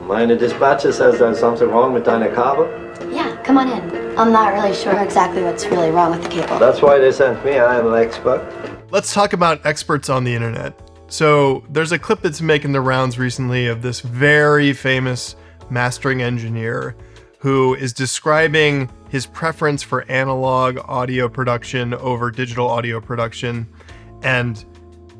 Meine dispatcher says there's something wrong with deine Kabel. Yeah, come on in. I'm not really sure exactly what's really wrong with the cable. That's why they sent me. I am an expert. Let's talk about experts on the internet. So there's a clip that's making the rounds recently of this very famous mastering engineer who is describing his preference for analog audio production over digital audio production. And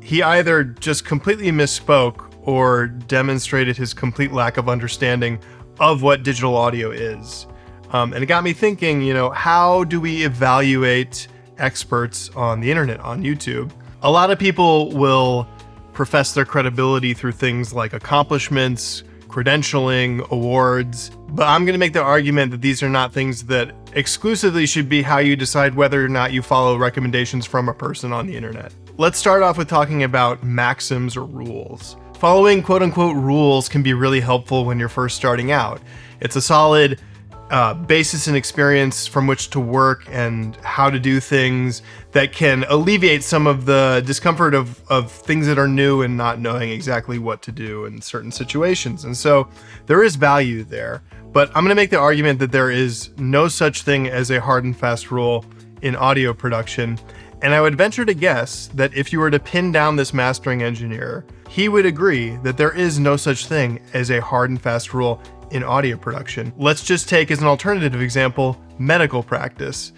he either just completely misspoke or demonstrated his complete lack of understanding of what digital audio is. And it got me thinking, how do we evaluate experts on the internet, on YouTube? A lot of people will profess their credibility through things like accomplishments, credentialing, awards, but I'm going to make the argument that these are not things that exclusively should be how you decide whether or not you follow recommendations from a person on the internet. Let's start off with talking about maxims or rules. Following quote-unquote rules can be really helpful when you're first starting out. It's a solid basis and experience from which to work and how to do things that can alleviate some of the discomfort of things that are new and not knowing exactly what to do in certain situations. And so there is value there, but I'm going to make the argument that there is no such thing as a hard and fast rule in audio production. And I would venture to guess that if you were to pin down this mastering engineer, he would agree that there is no such thing as a hard and fast rule in audio production. Let's just take as an alternative example, medical practice.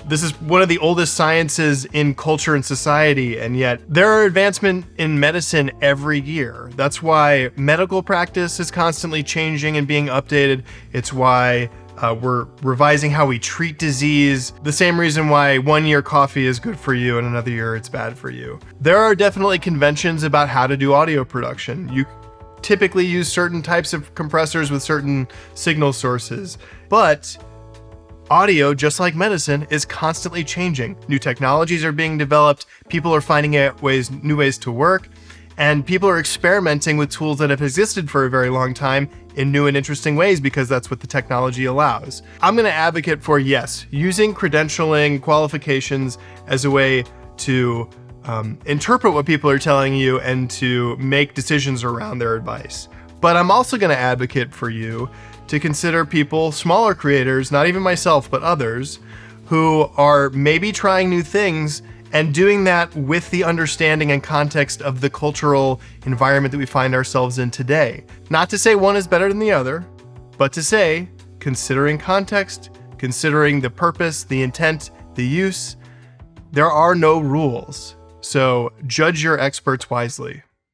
This is one of the oldest sciences in culture and society, and yet there are advancements in medicine every year. That's why medical practice is constantly changing and being updated. It's why we're revising how we treat disease. The same reason why 1 year coffee is good for you and another year it's bad for you. There are definitely conventions about how to do audio production. You typically use certain types of compressors with certain signal sources, but audio, just like medicine, is constantly changing. New technologies are being developed, people are finding out new ways to work, and people are experimenting with tools that have existed for a very long time in new and interesting ways because that's what the technology allows. I'm going to advocate for, yes, using credentialing qualifications as a way to interpret what people are telling you and to make decisions around their advice. But I'm also going to advocate for you to consider people, smaller creators, not even myself, but others, who are maybe trying new things and doing that with the understanding and context of the cultural environment that we find ourselves in today. Not to say one is better than the other, but to say, considering context, considering the purpose, the intent, the use, there are no rules. So judge your experts wisely.